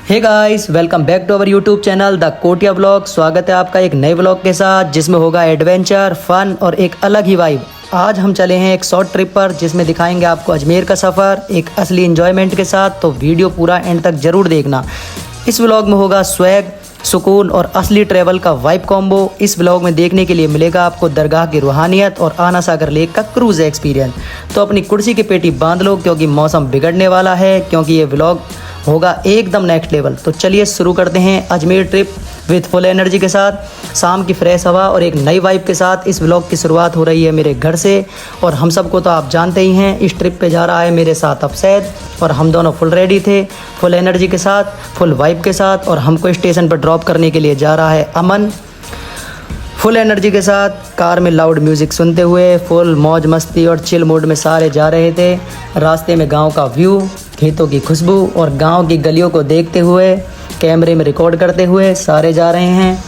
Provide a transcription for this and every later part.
Hey guys, welcome back to our YouTube channel the Kotiya blog. स्वागत है आपका एक नए ब्लॉग के साथ जिसमें होगा एडवेंचर, फन और एक अलग ही वाइब। आज हम चले हैं एक शॉर्ट ट्रिप पर जिसमें दिखाएंगे आपको अजमेर का सफ़र एक असली एंजॉयमेंट के साथ। तो वीडियो पूरा एंड तक ज़रूर देखना। इस व्लॉग में होगा स्वैग, सुकून और असली ट्रैवल का वाइब कॉम्बो। इस व्लॉग में देखने के लिए मिलेगा आपको दरगाह की रूहानियत और आना सागर लेक का क्रूज एक्सपीरियंस। तो अपनी कुर्सी की पेटी बांध लो क्योंकि मौसम बिगड़ने वाला है, क्योंकि ये व्लॉग होगा एकदम नेक्स्ट लेवल। तो चलिए शुरू करते हैं Ajmer trip with full energy के साथ, शाम की फ्रेश हवा और एक नई वाइब के साथ। इस व्लॉग की शुरुआत हो रही है मेरे घर से और हम सबको तो आप जानते ही हैं। इस ट्रिप पे जा रहा है मेरे साथ अफसैद और हम दोनों फुल रेडी थे, फुल एनर्जी के साथ, फुल वाइब के साथ। और हमको स्टेशन पर ड्रॉप करने के लिए जा रहा है अमन, फुल एनर्जी के साथ। कार में लाउड म्यूज़िक सुनते हुए फुल मौज मस्ती और चिल मूड में सारे जा रहे थे। रास्ते में गांव का व्यू, खेतों की खुशबू और गांव की गलियों को देखते हुए, कैमरे में रिकॉर्ड करते हुए सारे जा रहे हैं।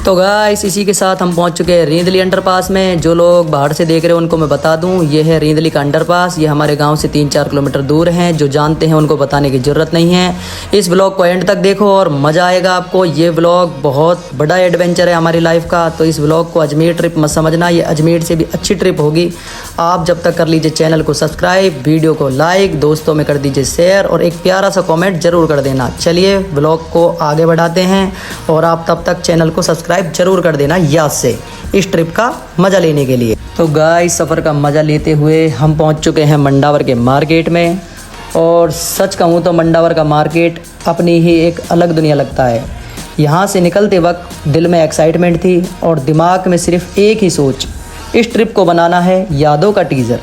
तो गाइस, इसी के साथ हम पहुंच चुके हैं रींदली अंडरपास में। जो लोग बाहर से देख रहे हैं उनको मैं बता दूं, ये है रींदली का अंडरपास। ये हमारे गांव से 3-4 किलोमीटर दूर हैं। जो जानते हैं उनको बताने की ज़रूरत नहीं है। इस व्लॉग को एंड तक देखो और मज़ा आएगा आपको। ये व्लॉग बहुत बड़ा एडवेंचर है हमारी लाइफ का। तो इस व्लॉग को अजमेर ट्रिप मत समझना, ये अजमेर से भी अच्छी ट्रिप होगी। आप जब तक कर लीजिए चैनल को सब्सक्राइब, वीडियो को लाइक, दोस्तों में कर दीजिए शेयर और एक प्यारा सा कॉमेंट ज़रूर कर देना। चलिए व्लॉग को आगे बढ़ाते हैं और आप तब तक चैनल को सब्सक्राइब जरूर कर देना याद से, इस ट्रिप का मज़ा लेने के लिए। तो गाइस, सफ़र का मज़ा लेते हुए हम पहुंच चुके हैं मंडावर के मार्केट में। और सच कहूँ तो मंडावर का मार्केट अपनी ही एक अलग दुनिया लगता है। यहाँ से निकलते वक्त दिल में एक्साइटमेंट थी और दिमाग में सिर्फ एक ही सोच, इस ट्रिप को बनाना है यादों का टीज़र।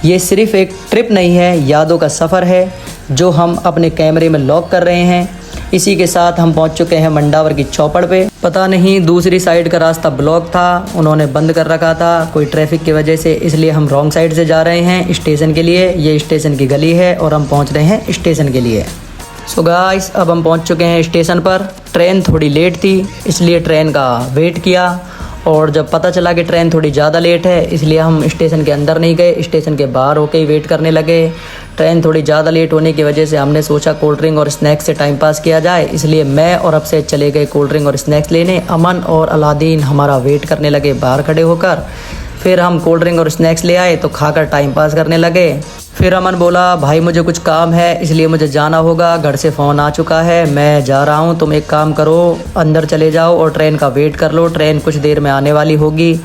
ये सिर्फ एक ट्रिप नहीं है, यादों का सफ़र है जो हम अपने कैमरे में लॉक कर रहे हैं। इसी के साथ हम पहुंच चुके हैं मंडावर की चौपड़ पे। पता नहीं दूसरी साइड का रास्ता ब्लॉक था, उन्होंने बंद कर रखा था कोई ट्रैफिक की वजह से, इसलिए हम रॉन्ग साइड से जा रहे हैं स्टेशन के लिए। ये स्टेशन की गली है और हम पहुंच रहे हैं स्टेशन के लिए। सो गाइस, अब हम पहुंच चुके हैं स्टेशन पर। ट्रेन थोड़ी लेट थी इसलिए ट्रेन का वेट किया और जब पता चला कि ट्रेन थोड़ी ज़्यादा लेट है इसलिए हम स्टेशन के अंदर नहीं गए, स्टेशन के बाहर होके ही वेट करने लगे। ट्रेन थोड़ी ज़्यादा लेट होने की वजह से हमने सोचा कोल्ड ड्रिंक और स्नैक्स से टाइम पास किया जाए, इसलिए मैं और अफसैद चले गए कोल्ड ड्रिंक और स्नैक्स लेने। अमन और अलादीन हमारा वेट करने लगे बाहर खड़े होकर। फिर हम कोल्ड ड्रिंक और स्नैक्स ले आए तो खाकर टाइम पास करने लगे। फिर अमन बोला, भाई मुझे कुछ काम है इसलिए मुझे जाना होगा, घर से फ़ोन आ चुका है, मैं जा रहा हूँ, तुम एक काम करो अंदर चले जाओ और ट्रेन का वेट कर लो, ट्रेन कुछ देर में आने वाली होगी।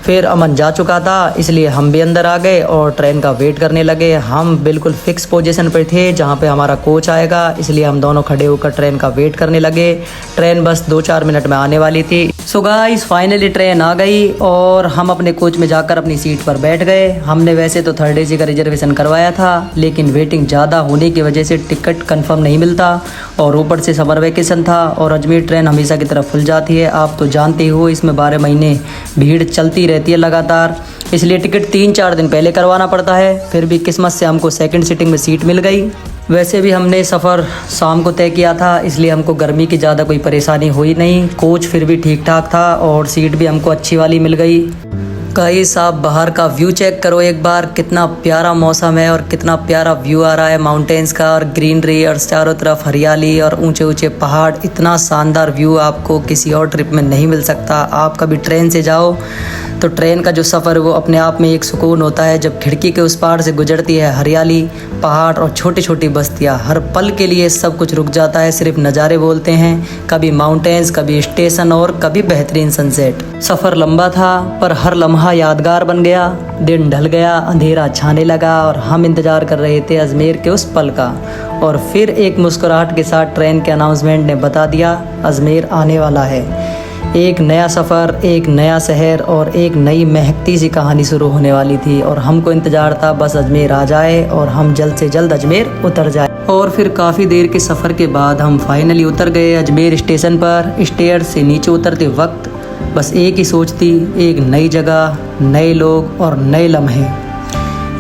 फिर अमन जा चुका था इसलिए हम भी अंदर आ गए और ट्रेन का वेट करने लगे। हम बिल्कुल फिक्स पोजीशन पर थे जहाँ पे हमारा कोच आएगा, इसलिए हम दोनों खड़े होकर ट्रेन का वेट करने लगे। ट्रेन बस 2-4 मिनट में आने वाली थी। सो गाइस, फाइनली ट्रेन आ गई और हम अपने कोच में जाकर अपनी सीट पर बैठ गए। हमने वैसे तो 3rd AC का रिजर्वेशन करवाया था, लेकिन वेटिंग ज़्यादा होने की वजह से टिकट कंफर्म नहीं मिलता और ऊपर से समर वेकेशन था और अजमेर ट्रेन हमेशा की तरफ फुल जाती है। आप तो जानते हो इसमें 12 महीने भीड़ चलती रहती है लगातार, इसलिए टिकट 3-4 दिन पहले करवाना पड़ता है। फिर भी किस्मत से हमको सेकंड सीटिंग में सीट मिल गई। वैसे भी हमने सफ़र शाम को तय किया था इसलिए हमको गर्मी की ज़्यादा कोई परेशानी हुई नहीं। कोच फिर भी ठीक ठाक था और सीट भी हमको अच्छी वाली मिल गई। गाइस, आप बाहर का व्यू चेक करो एक बार, कितना प्यारा मौसम है और कितना प्यारा व्यू आ रहा है माउंटेन्स का और ग्रीनरी और चारों तरफ हरियाली और ऊंचे ऊंचे पहाड़। इतना शानदार व्यू आपको किसी और ट्रिप में नहीं मिल सकता। आप कभी ट्रेन से जाओ तो ट्रेन का जो सफ़र है वो अपने आप में एक सुकून होता है। जब खिड़की के उस पार से गुजरती है हरियाली, पहाड़ और छोटी छोटी बस्तियाँ, हर पल के लिए सब कुछ रुक जाता है, सिर्फ नज़ारे बोलते हैं। कभी माउंटेन्स, कभी स्टेशन और कभी बेहतरीन सनसेट। सफ़र लंबा था पर हर लम्हा यादगार बन गया। दिन ढल गया, अंधेरा छाने लगा और हम इंतज़ार कर रहे थे अजमेर के उस पल का। और फिर एक मुस्कुराहट के साथ ट्रेन के अनाउंसमेंट ने बता दिया, अजमेर आने वाला है। एक नया सफ़र, एक नया शहर और एक नई महकती सी कहानी शुरू होने वाली थी और हमको इंतज़ार था बस अजमेर आ जाए और हम जल्द से जल्द अजमेर उतर जाए। और फिर काफ़ी देर के सफ़र के बाद हम फाइनली उतर गए अजमेर स्टेशन पर। स्टेयर से नीचे उतरते वक्त बस एक ही सोच थी, एक नई जगह, नए लोग और नए लम्हे।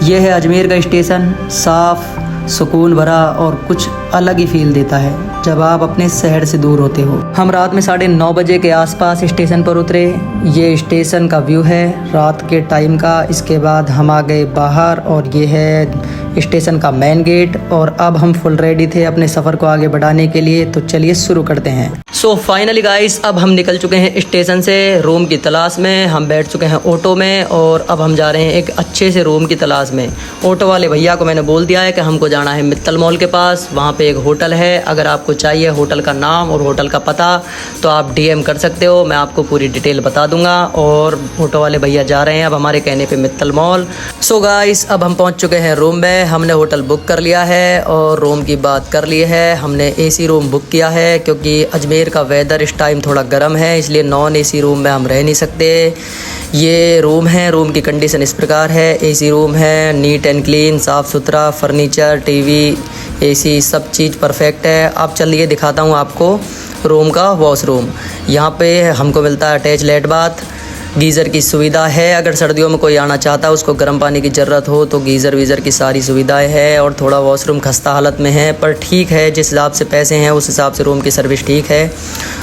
यह है अजमेर का स्टेशन, साफ़, सुकून भरा और कुछ अलग ही फील देता है। जब आप अपने शहर से दूर होते हो। हम रात में 9:30 बजे के आसपास स्टेशन पर उतरे। ये स्टेशन का व्यू है रात के टाइम का। इसके बाद हम आ गए बाहर और ये है स्टेशन का मेन गेट। और अब हम फुल रेडी थे अपने सफ़र को आगे बढ़ाने के लिए, तो चलिए शुरू करते हैं। सो फाइनली गाइस, अब हम निकल चुके हैं स्टेशन से रूम की तलाश में। हम बैठ चुके हैं ऑटो में और अब हम जा रहे हैं एक अच्छे से रूम की तलाश में। ऑटो वाले भैया को मैंने बोल दिया है कि हमको जाना है मित्तल मॉल के पास, वहाँ पे एक होटल है। अगर आपको चाहिए होटल का नाम और होटल का पता तो आप DM कर सकते हो, मैं आपको पूरी डिटेल बता दूंगा। और ऑटो वाले भैया जा रहे हैं अब हमारे कहने पे मित्तल मॉल। सो गाइस, अब हम पहुँच चुके हैं रूम में। हमने होटल बुक कर लिया है और रूम की बात कर ली है। हमने AC रूम बुक किया है क्योंकि अजमेर का वेदर इस टाइम थोड़ा गर्म है, इसलिए नॉन AC रूम में हम रह नहीं सकते। ये रूम है, रूम की कंडीशन इस प्रकार है। AC रूम है, नीट एंड क्लीन, साफ़ सुथरा, फर्नीचर, TV, AC सब चीज़ परफेक्ट है। अब चलिए दिखाता हूँ आपको रूम का वॉशरूम। यहाँ पे हमको मिलता है अटैच लेट बाथ, गीज़र की सुविधा है। अगर सर्दियों में कोई आना चाहता है, उसको गर्म पानी की ज़रूरत हो तो गीज़र वीज़र की सारी सुविधाएं है। और थोड़ा वॉशरूम खस्ता हालत में है पर ठीक है, जिस हिसाब से पैसे हैं उस हिसाब से रूम की सर्विस ठीक है।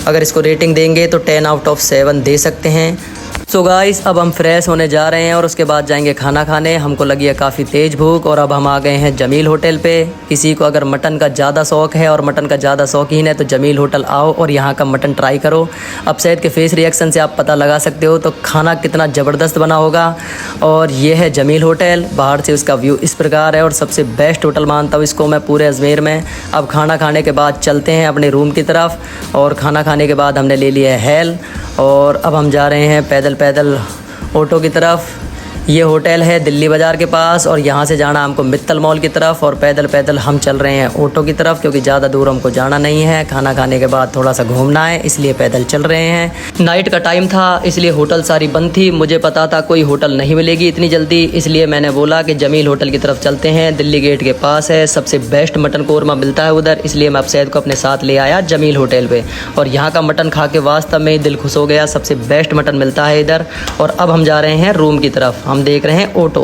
अगर इसको रेटिंग देंगे तो 10 आउट ऑफ 7 दे सकते हैं। सो गाइस, अब हम फ्रेश होने जा रहे हैं और उसके बाद जाएंगे खाना खाने। हमको लगी है काफ़ी तेज़ भूख और अब हम आ गए हैं जमील होटल पे। किसी को अगर मटन का ज़्यादा शौक़ है और मटन का ज़्यादा शौकीन है तो जमील होटल आओ और यहाँ का मटन ट्राई करो। अब सैयद के फेस रिएक्शन से आप पता लगा सकते हो तो खाना कितना ज़बरदस्त बना होगा। और ये है जमील होटल, बाहर से उसका व्यू इस प्रकार है और सबसे बेस्ट होटल मानता हूँ इसको मैं पूरे अजमेर में। अब खाना खाने के बाद चलते हैं अपने रूम की तरफ और खाना खाने के बाद हमने ले लिया है हेल और अब हम जा रहे हैं पैदल ऑटो की तरफ। ये होटल है दिल्ली बाज़ार के पास और यहाँ से जाना हमको मित्तल मॉल की तरफ और पैदल हम चल रहे हैं ऑटो की तरफ क्योंकि ज़्यादा दूर हमको जाना नहीं है। खाना खाने के बाद थोड़ा सा घूमना है इसलिए पैदल चल रहे हैं। नाइट का टाइम था इसलिए होटल सारी बंद थी। मुझे पता था कोई होटल नहीं मिलेगी इतनी जल्दी, इसलिए मैंने बोला कि जमील होटल की तरफ चलते हैं। दिल्ली गेट के पास है, सबसे बेस्ट मटन कौरमा मिलता है उधर, इसलिए मैं अब सैयद को अपने साथ ले आया जमील होटल पर। और यहाँ का मटन खा के वास्तव में दिल खुश हो गया, सबसे बेस्ट मटन मिलता है इधर। और अब हम जा रहे हैं रूम की तरफ। हम देख रहे हैं ऑटो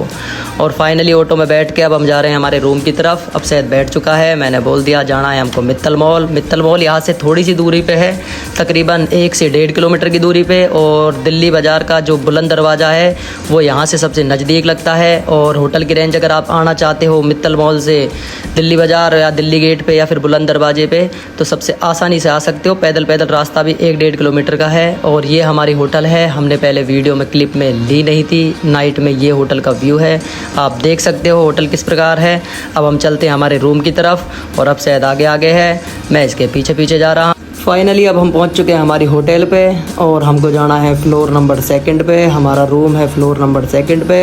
और फाइनली ऑटो में बैठ के अब हम जा रहे हैं हमारे रूम की तरफ। अब सैयद बैठ चुका है, मैंने बोल दिया जाना है हमको मित्तल मॉल। मित्तल मॉल यहाँ से थोड़ी सी दूरी पे है, तकरीबन 1 से 1.5 किलोमीटर की दूरी पे। और दिल्ली बाज़ार का जो बुलंद दरवाज़ा है वो यहाँ से सबसे नज़दीक लगता है। और होटल की रेंज अगर आप आना चाहते हो मित्तल मॉल से दिल्ली बाज़ार या दिल्ली गेट पे या फिर बुलंद दरवाजे पे तो सबसे आसानी से आ सकते हो। पैदल रास्ता भी 1-1.5 किलोमीटर का है। और ये हमारी होटल है, हमने पहले वीडियो में क्लिप में ली नहीं थी। नाइट में ये होटल का व्यू है, आप देख सकते हो होटल किस प्रकार है। अब हम चलते हैं हमारे रूम की तरफ और अब सैयद आगे है, मैं इसके पीछे जा रहा हूँ। फाइनली अब हम पहुंच चुके हैं हमारी होटल पे और हमको जाना है फ्लोर नंबर 2 पे। हमारा रूम है फ्लोर नंबर 2 पे।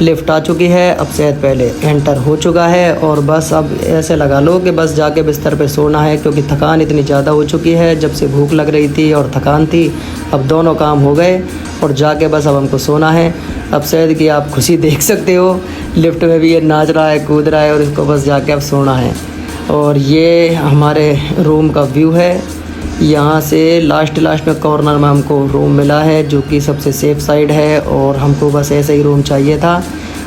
लिफ्ट आ चुकी है, अब सैयद पहले एंटर हो चुका है और बस अब ऐसे लगा लो कि बस जाके बिस्तर पे सोना है क्योंकि थकान इतनी ज़्यादा हो चुकी है। जब से भूख लग रही थी और थकान थी, अब दोनों काम हो गए और जाके बस अब हमको सोना है। अब सैयद की आप खुशी देख सकते हो, लिफ्ट में भी ये नाच रहा है, कूद रहा है और इसको बस जाके अब सोना है। और ये हमारे रूम का व्यू है। यहाँ से लास्ट में कॉर्नर में हमको रूम मिला है जो कि सबसे सेफ़ साइड है और हमको बस ऐसे ही रूम चाहिए था।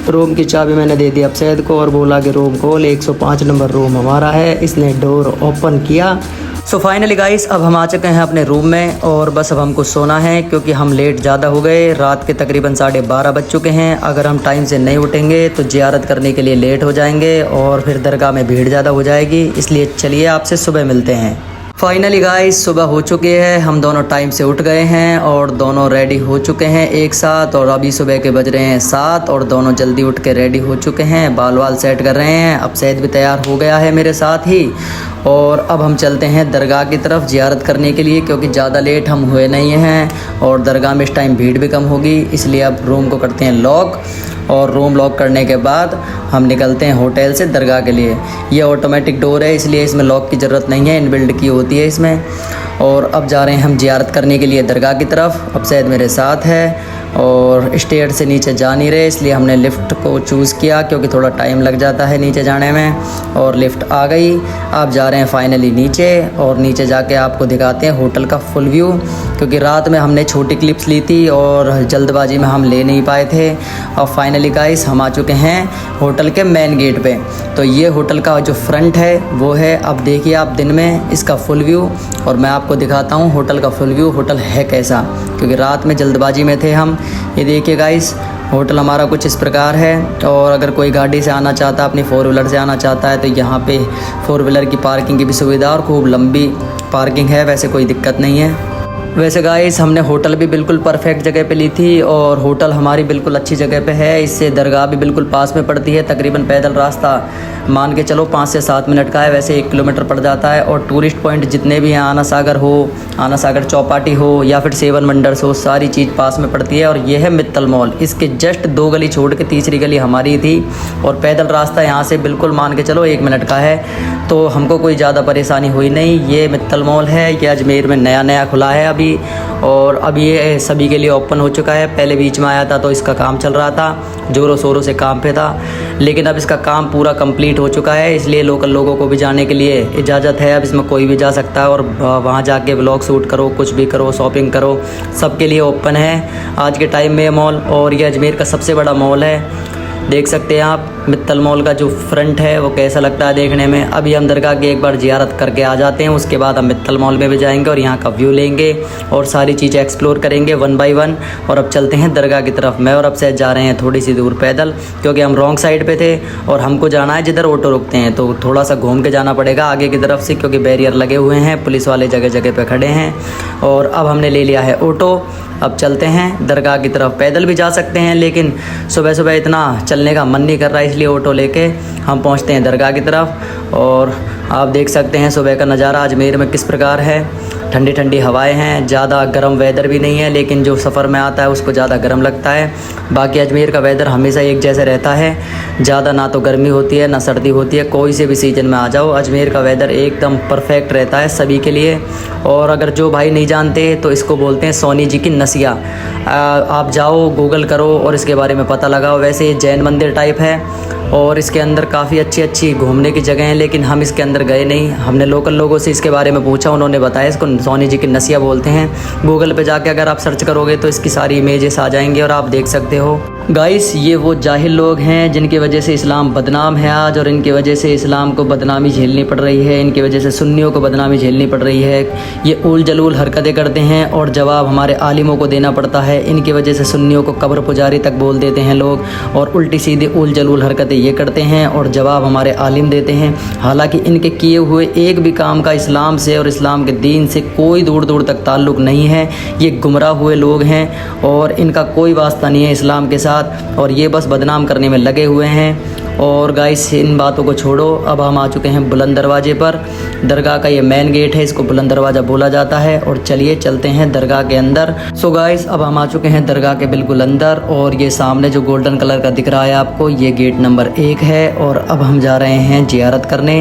रूम की चाबी मैंने दे दी अब सैयद को और बोला कि रूम खोल, 105 नंबर रूम हमारा है। इसने डोर ओपन किया। सो फाइनली गाइस, अब हम आ चुके हैं अपने रूम में और बस अब हमको सोना है क्योंकि हम लेट ज़्यादा हो गए। रात के तकरीबन 12:30 बज चुके हैं। अगर हम टाइम से नहीं उठेंगे तो ज़ियारत करने के लिए लेट हो जाएंगे और फिर दरगाह में भीड़ ज़्यादा हो जाएगी, इसलिए चलिए आपसे सुबह मिलते हैं। फाइनली गाइस, सुबह हो चुकी है, हम दोनों टाइम से उठ गए हैं और दोनों रेडी हो चुके हैं एक साथ। और अभी सुबह के बज रहे हैं 7 और दोनों जल्दी उठ के रेडी हो चुके हैं, बाल वाल सेट कर रहे हैं। अब सैयद भी तैयार हो गया है मेरे साथ ही और अब हम चलते हैं दरगाह की तरफ ज़ियारत करने के लिए क्योंकि ज़्यादा लेट हम हुए नहीं हैं और दरगाह में इस टाइम भीड़ भी कम होगी, इसलिए अब रूम को करते हैं लॉक। और रूम लॉक करने के बाद हम निकलते हैं होटल से दरगाह के लिए। ये ऑटोमेटिक डोर है इसलिए इसमें लॉक की ज़रूरत नहीं है, इनबिल्ट की होती है इसमें। और अब जा रहे हैं हम ज़ियारत करने के लिए दरगाह की तरफ। अब सैयद मेरे साथ है और स्टेयर से नीचे जा नहीं रहे, इसलिए हमने लिफ़्ट को चूज़ किया क्योंकि थोड़ा टाइम लग जाता है नीचे जाने में। और लिफ़्ट आ गई, आप जा रहे हैं फाइनली नीचे और नीचे जाके आपको दिखाते हैं होटल का फुल व्यू। क्योंकि रात में हमने छोटी क्लिप्स ली थी और जल्दबाजी में हम ले नहीं पाए थे। और फाइनली गाइस हम आ चुके हैं होटल के मेन गेट पे। तो ये होटल का जो फ्रंट है वो है। अब देखिए आप दिन में इसका फुल व्यू, और मैं आपको दिखाता हूँ होटल का फुल व्यू होटल है कैसा, क्योंकि रात में जल्दबाजी में थे हम। ये देखिए गाइस होटल हमारा कुछ इस प्रकार है। और अगर कोई गाड़ी से आना चाहता है, अपनी 4 व्हीलर से आना चाहता है, तो यहाँ पे 4 व्हीलर की पार्किंग की भी सुविधा और खूब लंबी पार्किंग है, वैसे कोई दिक्कत नहीं है। वैसे गाइस हमने होटल भी बिल्कुल परफेक्ट जगह पे ली थी और होटल हमारी बिल्कुल अच्छी जगह पे है। इससे दरगाह भी बिल्कुल पास में पड़ती है। तकरीबन पैदल रास्ता मान के चलो 5 से 7 मिनट का है, वैसे 1 किलोमीटर पड़ जाता है। और टूरिस्ट पॉइंट जितने भी हैं, आना सागर हो, आना सागर चौपाटी हो या फिर 7 वंडर्स हो, सारी चीज़ पास में पड़ती है। और ये है मित्तल मॉल, इसके जस्ट 2 गली छोड़ के तीसरी गली हमारी थी। और पैदल रास्ता यहाँ से बिल्कुल मान के चलो 1 मिनट का है, तो हमको कोई ज़्यादा परेशानी हुई नहीं। ये मित्तल मॉल है, ये अजमेर में नया खुला है अभी, और अब ये सभी के लिए ओपन हो चुका है। पहले बीच में आया था तो इसका काम चल रहा था, ज़ोरों शोरों से काम पे था, लेकिन अब इसका काम पूरा कंप्लीट हो चुका है। इसलिए लोकल लोगों को भी जाने के लिए इजाज़त है। अब इसमें कोई भी जा सकता है और वहाँ जाके व्लॉग शूट करो, कुछ भी करो, शॉपिंग करो, सबके लिए ओपन है आज के टाइम में मॉल। और ये अजमेर का सबसे बड़ा मॉल है, देख सकते हैं आप मित्तल मॉल का जो फ्रंट है वो कैसा लगता है देखने में। अभी हम दरगाह की एक बार ज़ियारत करके आ जाते हैं, उसके बाद हम मित्तल मॉल में भी जाएंगे और यहाँ का व्यू लेंगे और सारी चीज़ें एक्सप्लोर करेंगे 1 बाय 1। और अब चलते हैं दरगाह की तरफ। मैं और अफसैद जा रहे हैं थोड़ी सी दूर पैदल, क्योंकि हम रॉन्ग साइड पे थे और हमको जाना है जिधर ऑटो रुकते हैं, तो थोड़ा सा घूम के जाना पड़ेगा आगे की तरफ से, क्योंकि बैरियर लगे हुए हैं, पुलिस वाले जगह जगह पे खड़े हैं। और अब हमने ले लिया है ऑटो। अब चलते हैं दरगाह की तरफ। पैदल भी जा सकते हैं, लेकिन सुबह सुबह इतना चलने का मन नहीं कर रहा, इसलिए ऑटो लेके हम पहुंचते हैं दरगाह की तरफ। और आप देख सकते हैं सुबह का नज़ारा अजमेर में किस प्रकार है। ठंडी ठंडी हवाएं हैं, ज़्यादा गर्म वेदर भी नहीं है, लेकिन जो सफ़र में आता है उसको ज़्यादा गर्म लगता है। बाकी अजमेर का वेदर हमेशा एक जैसा रहता है, ज़्यादा ना तो गर्मी होती है ना सर्दी होती है। कोई से भी सीज़न में आ जाओ, अजमेर का वेदर एकदम परफेक्ट रहता है सभी के लिए। और अगर जो भाई नहीं जानते तो इसको बोलते हैं सोनी जी की नसिया। आप जाओ गूगल करो और इसके बारे में पता लगाओ। वैसे ये जैन मंदिर टाइप है और इसके अंदर काफ़ी अच्छी घूमने की जगह हैं, लेकिन हम इसके अंदर गए नहीं। हमने लोकल लोगों से इसके बारे में पूछा, उन्होंने बताया इसको सोनी जी की नसिया बोलते हैं। गूगल पे जाके अगर आप सर्च करोगे तो इसकी सारी इमेजेस आ जाएंगी और आप देख सकते हो। गाइस ये वो जाहिल लोग हैं जिनकी वजह से इस्लाम बदनाम है आज, और इनकी वजह से इस्लाम को बदनामी झेलनी पड़ रही है, इनकी वजह से सुन्नियों को बदनामी झेलनी पड़ रही है। ये उल जलूल हरकतें करते हैं और जवाब हमारे आलिमों को देना पड़ता है। इनकी वजह से सुन्नियों को कब्र पुजारी तक बोल देते हैं लोग, और उल्टी सीधी उल जलूल हरकतें ये करते हैं और जवाब हमारे आलिम देते हैं। हालांकि इनके किए हुए एक भी काम का इस्लाम से और इस्लाम के दीन से कोई दूर दूर तक ताल्लुक़ नहीं है। ये गुमराह हुए लोग हैं और इनका कोई वास्ता नहीं है इस्लाम के साथ, और ये बस बदनाम करने में लगे हुए हैं। और गाइस इन बातों को छोड़ो, अब हम आ चुके हैं बुलंद दरवाजे पर। दरगाह का ये मेन गेट है, इसको बुलंद दरवाज़ा बोला जाता है। और चलिए चलते हैं दरगाह के अंदर। सो गाइस अब हम आ चुके हैं दरगाह के बिल्कुल अंदर, और ये सामने जो गोल्डन कलर का दिख रहा है आपको, ये गेट नंबर 1 है। और अब हम जा रहे हैं ज़ियारत करने।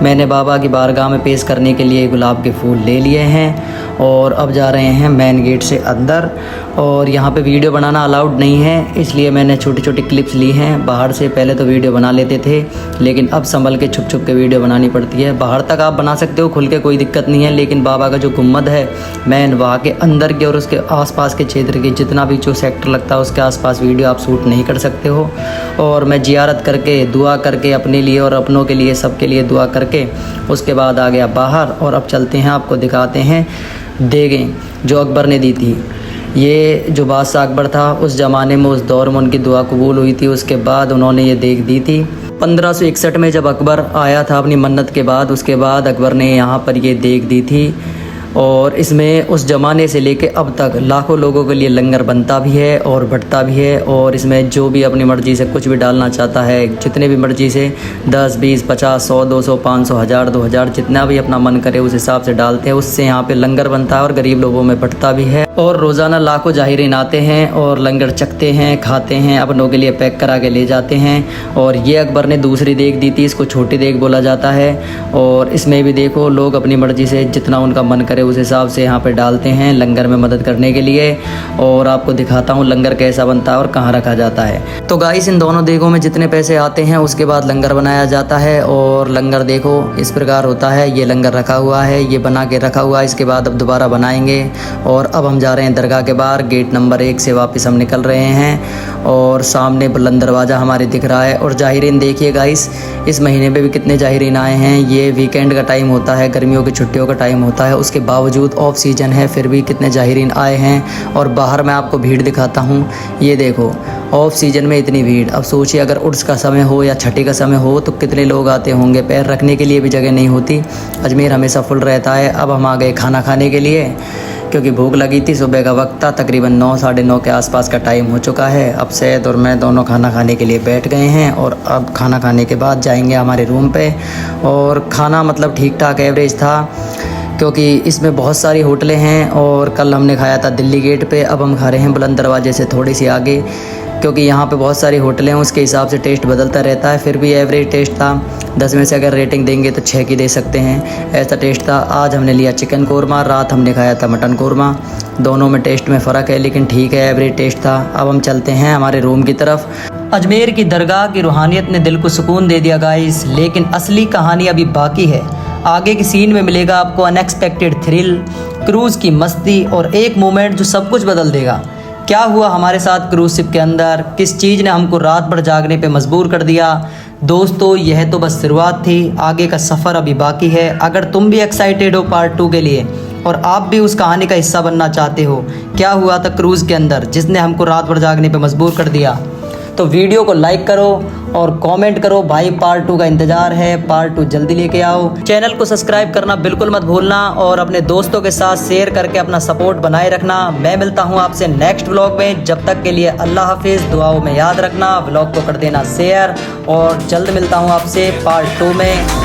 मैंने बाबा की बारगाह में पेश करने के लिए गुलाब के फूल ले लिए हैं और अब जा रहे हैं मेन गेट से अंदर। और यहाँ पे वीडियो बनाना अलाउड नहीं है, इसलिए मैंने छोटी छोटी क्लिप्स ली हैं बाहर से। पहले तो वीडियो बना लेते थे, लेकिन अब संभल के छुप छुप के वीडियो बनानी पड़ती है। बाहर तक आप बना सकते हो खुल के, कोई दिक्कत नहीं है, लेकिन बाबा का जो गुम्मद है मैन, वहाँ के अंदर के और उसके आसपास के क्षेत्र के जितना भी जो सेक्टर लगता है उसके आसपास वीडियो आप शूट नहीं कर सकते हो। और मैं ज़ियारत करके दुआ करके अपने लिए और अपनों के लिए सबके लिए दुआ करके उसके बाद आ गया बाहर। और अब चलते हैं, आपको दिखाते हैं देगें जो अकबर ने दी थी। ये जो बादशाह अकबर था उस ज़माने में, उस दौर में उनकी दुआ कबूल हुई थी, उसके बाद उन्होंने ये देग दी थी। 1561 में जब अकबर आया था अपनी मन्नत के बाद, उसके बाद अकबर ने यहाँ पर ये देग दी थी। और इसमें उस ज़माने से लेके अब तक लाखों लोगों के लिए लंगर बनता भी है और बंटता भी है। और इसमें जो भी अपनी मर्ज़ी से कुछ भी डालना चाहता है, जितने भी मर्ज़ी से 10, 20, 50, 100, 200, 500, 1000, 2000 जितना भी अपना मन करे उस हिसाब से डालते हैं। उससे यहाँ पे लंगर बनता है और गरीब लोगों में बंटता भी है। और रोज़ाना लाखों जाहिरीन आते हैं और लंगर चखते हैं, खाते हैं, अपनों के लिए पैक करा के ले जाते हैं। और ये अकबर ने दूसरी देग दी थी, इसको छोटी देग बोला जाता है। और इसमें भी देखो लोग अपनी मर्ज़ी से जितना उनका मन करे उस हिसाब से यहाँ पे डालते हैं लंगर में मदद करने के लिए। और आपको दिखाता हूँ लंगर कैसा बनता है और कहाँ रखा जाता है। तो गाइस इन दोनों देगों में जितने पैसे आते हैं उसके बाद लंगर बनाया जाता है। और लंगर देखो इस प्रकार होता है, ये लंगर रखा हुआ है, ये बना के रखा हुआ है। इसके बाद अब दोबारा बनाएंगे। और अब हम जा रहे हैं दरगाह के बाहर, गेट नंबर 1 से वापस हम निकल रहे हैं। और सामने बुलंद दरवाज़ा हमारे दिख रहा है। और जाहिरीन देखिए गाइस, इस महीने में भी कितने जाहिरीन आए हैं। ये वीकेंड का टाइम होता है, गर्मियों की छुट्टियों का टाइम होता है, उसके बावजूद ऑफ सीजन है फिर भी कितने जाहिरीन आए हैं। और बाहर मैं आपको भीड़ दिखाता हूँ, ये देखो ऑफ सीजन में इतनी भीड़। अब सोचिए अगर उर्स का समय हो या छठी का समय हो तो कितने लोग आते होंगे, पैर रखने के लिए भी जगह नहीं होती। अजमेर हमेशा फुल रहता है। अब हम आ गए खाना खाने के लिए क्योंकि भूख लगी थी, सुबह का वक्त था, तकरीबन 9 साढ़े 9 के आसपास का टाइम हो चुका है। अब सैयद और मैं दोनों खाना खाने के लिए बैठ गए हैं। और अब खाना खाने के बाद जाएंगे हमारे रूम पे। और खाना मतलब ठीक ठाक एवरेज था क्योंकि इसमें बहुत सारी होटलें हैं। और कल हमने खाया था दिल्ली गेट पे, अब हम खा रहे हैं बुलंद दरवाजे से थोड़ी सी आगे, क्योंकि यहाँ पे बहुत सारी होटलें हैं, उसके हिसाब से टेस्ट बदलता रहता है। फिर भी एवरेज टेस्ट था, 10 में से अगर रेटिंग देंगे तो 6 की दे सकते हैं, ऐसा टेस्ट था। आज हमने लिया चिकन कोरमा, रात हमने खाया था मटन कोरमा। दोनों में टेस्ट में फ़र्क है लेकिन ठीक है, एवरेज टेस्ट था। अब हम चलते हैं हमारे रूम की तरफ। अजमेर की दरगाह की रूहानियत ने दिल को सुकून दे दिया गाइस, लेकिन असली कहानी अभी बाकी है। आगे की सीन में मिलेगा आपको अनएक्सपेक्टेड थ्रिल, क्रूज़ की मस्ती और एक मोमेंट जो सब कुछ बदल देगा। क्या हुआ हमारे साथ क्रूज शिप के अंदर, किस चीज़ ने हमको रात भर जागने पे मजबूर कर दिया। दोस्तों यह तो बस शुरुआत थी, आगे का सफ़र अभी बाकी है। अगर तुम भी एक्साइटेड हो पार्ट 2 के लिए और आप भी उस कहानी का हिस्सा बनना चाहते हो, क्या हुआ था क्रूज़ के अंदर जिसने हमको रात भर जागने पे मजबूर कर दिया, तो वीडियो को लाइक करो और कमेंट करो। भाई पार्ट 2 का इंतज़ार है, पार्ट 2 जल्दी लेके आओ। चैनल को सब्सक्राइब करना बिल्कुल मत भूलना और अपने दोस्तों के साथ शेयर करके अपना सपोर्ट बनाए रखना। मैं मिलता हूं आपसे नेक्स्ट व्लॉग में, जब तक के लिए अल्लाह हाफिज़। दुआओं में याद रखना, व्लॉग को कर देना शेयर और जल्द मिलता हूं आपसे पार्ट 2 में।